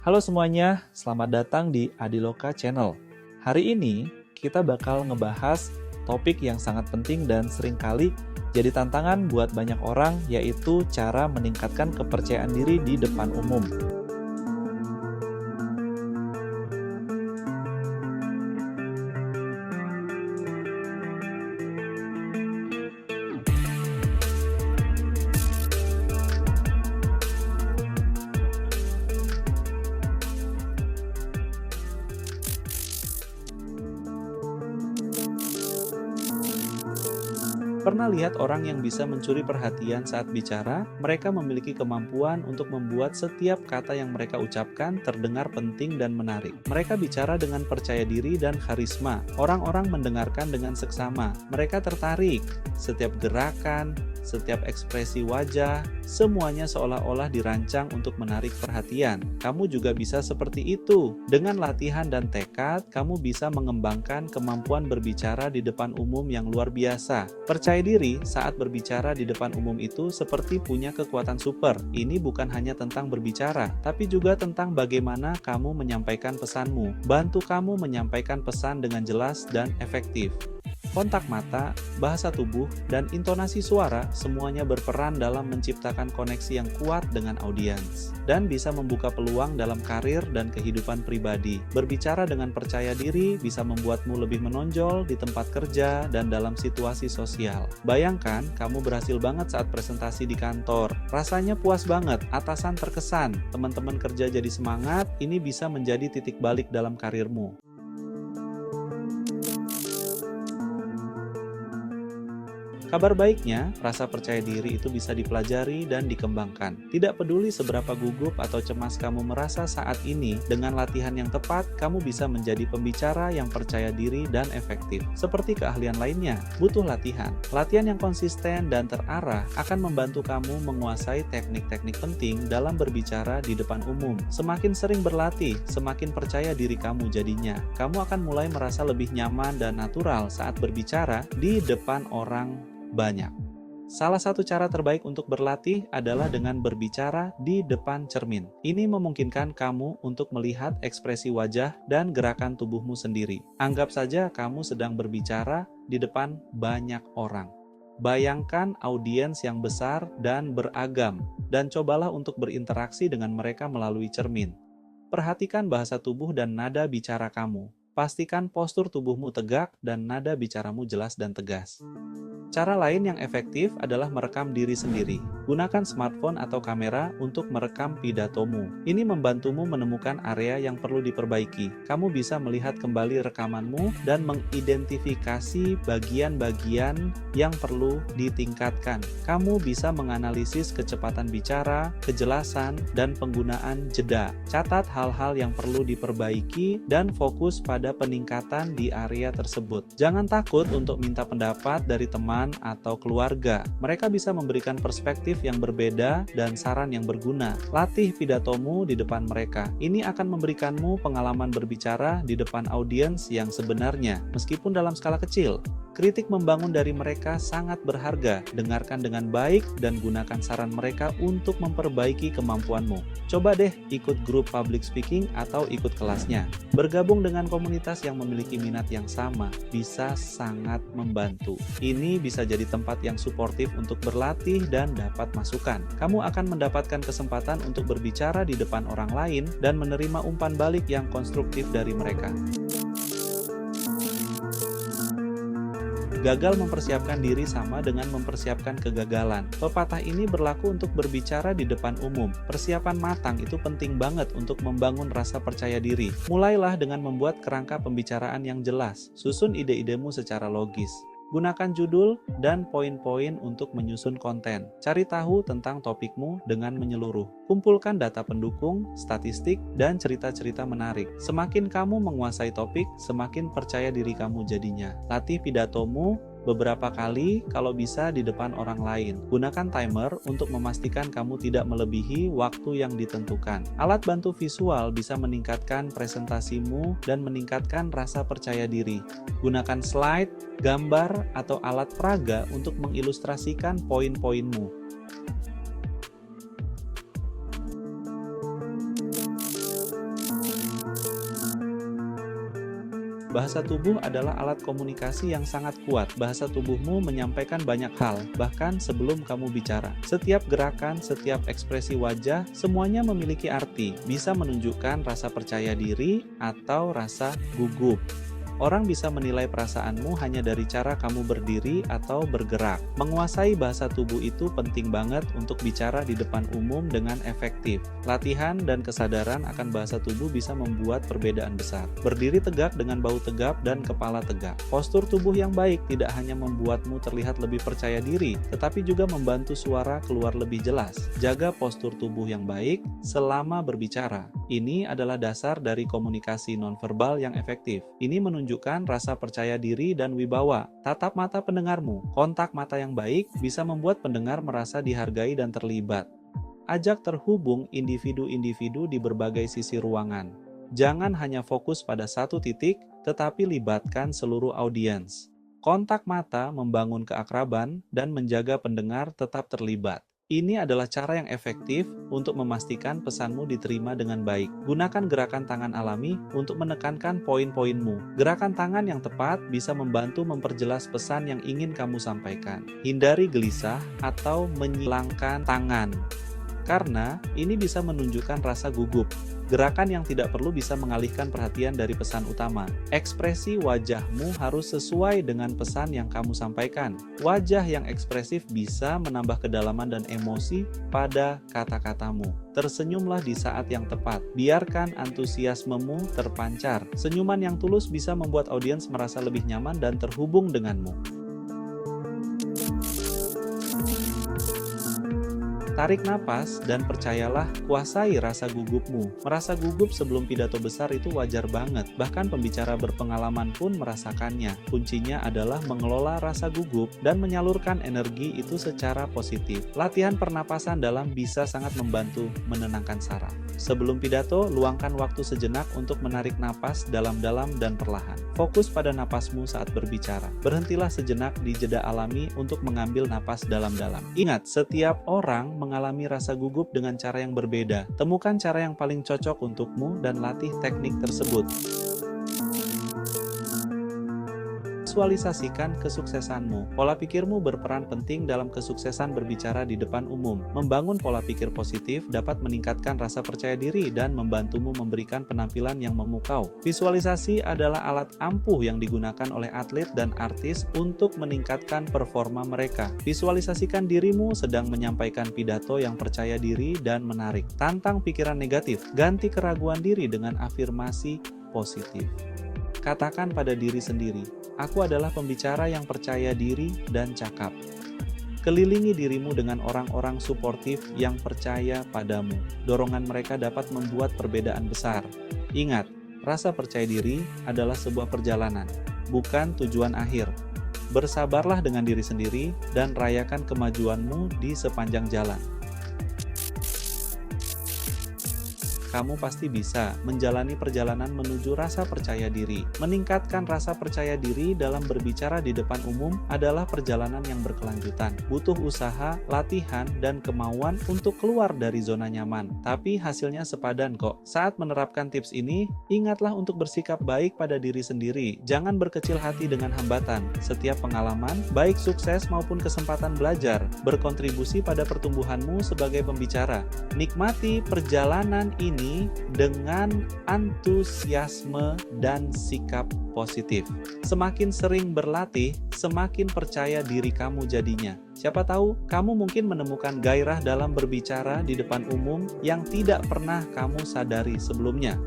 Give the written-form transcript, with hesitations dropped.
Halo semuanya, selamat datang di Adiloka Channel. Hari ini kita bakal ngebahas topik yang sangat penting dan seringkali jadi tantangan buat banyak orang, yaitu cara meningkatkan kepercayaan diri di depan umum. Pernah lihat orang yang bisa mencuri perhatian saat bicara? Mereka memiliki kemampuan untuk membuat setiap kata yang mereka ucapkan terdengar penting dan menarik. Mereka bicara dengan percaya diri dan karisma. Orang-orang mendengarkan dengan seksama. Mereka tertarik. Setiap gerakan, setiap ekspresi wajah, semuanya seolah-olah dirancang untuk menarik perhatian. Kamu juga bisa seperti itu. Dengan latihan dan tekad, kamu bisa mengembangkan kemampuan berbicara di depan umum yang luar biasa. Percaya diri saat berbicara di depan umum itu seperti punya kekuatan super. Ini bukan hanya tentang berbicara, tapi juga tentang bagaimana kamu menyampaikan pesanmu. Bantu kamu menyampaikan pesan dengan jelas dan efektif. Kontak mata, bahasa tubuh, dan intonasi suara semuanya berperan dalam menciptakan koneksi yang kuat dengan audiens dan bisa membuka peluang dalam karir dan kehidupan pribadi. Berbicara dengan percaya diri bisa membuatmu lebih menonjol di tempat kerja dan dalam situasi sosial. Bayangkan kamu berhasil banget saat presentasi di kantor. Rasanya puas banget, atasan terkesan, teman-teman kerja jadi semangat. Ini bisa menjadi titik balik dalam karirmu. Kabar baiknya, rasa percaya diri itu bisa dipelajari dan dikembangkan. Tidak peduli seberapa gugup atau cemas kamu merasa saat ini, dengan latihan yang tepat, kamu bisa menjadi pembicara yang percaya diri dan efektif. Seperti keahlian lainnya, butuh latihan. Latihan yang konsisten dan terarah akan membantu kamu menguasai teknik-teknik penting dalam berbicara di depan umum. Semakin sering berlatih, semakin percaya diri kamu jadinya. Kamu akan mulai merasa lebih nyaman dan natural saat berbicara di depan orang banyak. Salah satu cara terbaik untuk berlatih adalah dengan berbicara di depan cermin. Ini memungkinkan kamu untuk melihat ekspresi wajah dan gerakan tubuhmu sendiri. Anggap saja kamu sedang berbicara di depan banyak orang. Bayangkan audiens yang besar dan beragam, dan cobalah untuk berinteraksi dengan mereka melalui cermin. Perhatikan bahasa tubuh dan nada bicara kamu. Pastikan postur tubuhmu tegak dan nada bicaramu jelas dan tegas. Cara lain yang efektif adalah merekam diri sendiri. Gunakan smartphone atau kamera untuk merekam pidatomu. Ini membantumu menemukan area yang perlu diperbaiki. Kamu bisa melihat kembali rekamanmu dan mengidentifikasi bagian-bagian yang perlu ditingkatkan. Kamu bisa menganalisis kecepatan bicara, kejelasan, dan penggunaan jeda. Catat hal-hal yang perlu diperbaiki dan fokus pada peningkatan di area tersebut. Jangan takut untuk minta pendapat dari teman atau keluarga. Mereka bisa memberikan perspektif yang berbeda dan saran yang berguna. Latih pidatomu di depan mereka. Ini akan memberikanmu pengalaman berbicara di depan audiens yang sebenarnya, meskipun dalam skala kecil. Kritik membangun dari mereka sangat berharga. Dengarkan dengan baik dan gunakan saran mereka untuk memperbaiki kemampuanmu. Coba deh ikut grup public speaking atau ikut kelasnya. Bergabung dengan komunitas yang memiliki minat yang sama bisa sangat membantu. Ini bisa jadi tempat yang suportif untuk berlatih dan dapat masukan. Kamu akan mendapatkan kesempatan untuk berbicara di depan orang lain dan menerima umpan balik yang konstruktif dari mereka. Gagal mempersiapkan diri sama dengan mempersiapkan kegagalan. Pepatah ini berlaku untuk berbicara di depan umum. Persiapan matang itu penting banget untuk membangun rasa percaya diri. Mulailah dengan membuat kerangka pembicaraan yang jelas. Susun ide-idemu secara logis. Gunakan judul dan poin-poin untuk menyusun konten. Cari tahu tentang topikmu dengan menyeluruh. Kumpulkan data pendukung, statistik, dan cerita-cerita menarik. Semakin kamu menguasai topik, semakin percaya diri kamu jadinya. Latih pidatomu beberapa kali kalau bisa di depan orang lain. Gunakan timer untuk memastikan kamu tidak melebihi waktu yang ditentukan. Alat bantu visual bisa meningkatkan presentasimu dan meningkatkan rasa percaya diri. Gunakan slide, gambar, atau alat peraga untuk mengilustrasikan poin-poinmu. Bahasa tubuh adalah alat komunikasi yang sangat kuat. Bahasa tubuhmu menyampaikan banyak hal, bahkan sebelum kamu bicara. Setiap gerakan, setiap ekspresi wajah, semuanya memiliki arti. Bisa menunjukkan rasa percaya diri atau rasa gugup. Orang bisa menilai perasaanmu hanya dari cara kamu berdiri atau bergerak. Menguasai bahasa tubuh itu penting banget untuk bicara di depan umum dengan efektif. Latihan dan kesadaran akan bahasa tubuh bisa membuat perbedaan besar. Berdiri tegak dengan bahu tegap dan kepala tegak. Postur tubuh yang baik tidak hanya membuatmu terlihat lebih percaya diri, tetapi juga membantu suara keluar lebih jelas. Jaga postur tubuh yang baik selama berbicara. Ini adalah dasar dari komunikasi nonverbal yang efektif. Ini menunjukkan rasa percaya diri dan wibawa. Tatap mata pendengarmu. Kontak mata yang baik bisa membuat pendengar merasa dihargai dan terlibat. Ajak terhubung individu-individu di berbagai sisi ruangan. Jangan hanya fokus pada satu titik, tetapi libatkan seluruh audiens. Kontak mata membangun keakraban dan menjaga pendengar tetap terlibat. Ini adalah cara yang efektif untuk memastikan pesanmu diterima dengan baik. Gunakan gerakan tangan alami untuk menekankan poin-poinmu. Gerakan tangan yang tepat bisa membantu memperjelas pesan yang ingin kamu sampaikan. Hindari gelisah atau menyilangkan tangan, karena ini bisa menunjukkan rasa gugup. Gerakan yang tidak perlu bisa mengalihkan perhatian dari pesan utama. Ekspresi wajahmu harus sesuai dengan pesan yang kamu sampaikan. Wajah yang ekspresif bisa menambah kedalaman dan emosi pada kata-katamu. Tersenyumlah di saat yang tepat. Biarkan antusiasmemu terpancar. Senyuman yang tulus bisa membuat audiens merasa lebih nyaman dan terhubung denganmu. Tarik napas dan percayalah, kuasai rasa gugupmu. Merasa gugup sebelum pidato besar itu wajar banget. Bahkan pembicara berpengalaman pun merasakannya. Kuncinya adalah mengelola rasa gugup dan menyalurkan energi itu secara positif. Latihan pernapasan dalam bisa sangat membantu menenangkan saraf. Sebelum pidato, luangkan waktu sejenak untuk menarik napas dalam-dalam dan perlahan. Fokus pada napasmu saat berbicara. Berhentilah sejenak di jeda alami untuk mengambil napas dalam-dalam. Ingat, setiap orang mengalami rasa gugup dengan cara yang berbeda. Temukan cara yang paling cocok untukmu dan latih teknik tersebut. Visualisasikan kesuksesanmu. Pola pikirmu berperan penting dalam kesuksesan berbicara di depan umum. Membangun pola pikir positif dapat meningkatkan rasa percaya diri dan membantumu memberikan penampilan yang memukau. Visualisasi adalah alat ampuh yang digunakan oleh atlet dan artis untuk meningkatkan performa mereka. Visualisasikan dirimu sedang menyampaikan pidato yang percaya diri dan menarik. Tantang pikiran negatif. Ganti keraguan diri dengan afirmasi positif. Katakan pada diri sendiri, aku adalah pembicara yang percaya diri dan cakap. Kelilingi dirimu dengan orang-orang suportif yang percaya padamu. Dorongan mereka dapat membuat perbedaan besar. Ingat, rasa percaya diri adalah sebuah perjalanan, bukan tujuan akhir. Bersabarlah dengan diri sendiri dan rayakan kemajuanmu di sepanjang jalan. Kamu pasti bisa menjalani perjalanan menuju rasa percaya diri. Meningkatkan rasa percaya diri dalam berbicara di depan umum adalah perjalanan yang berkelanjutan. Butuh usaha, latihan, dan kemauan untuk keluar dari zona nyaman. Tapi hasilnya sepadan kok. Saat menerapkan tips ini, ingatlah untuk bersikap baik pada diri sendiri. Jangan berkecil hati dengan hambatan. Setiap pengalaman, baik sukses maupun kesempatan belajar, berkontribusi pada pertumbuhanmu sebagai pembicara. Nikmati perjalanan ini dengan antusiasme dan sikap positif. Semakin sering berlatih, semakin percaya diri kamu jadinya. Siapa tahu, kamu mungkin menemukan gairah dalam berbicara di depan umum yang tidak pernah kamu sadari sebelumnya.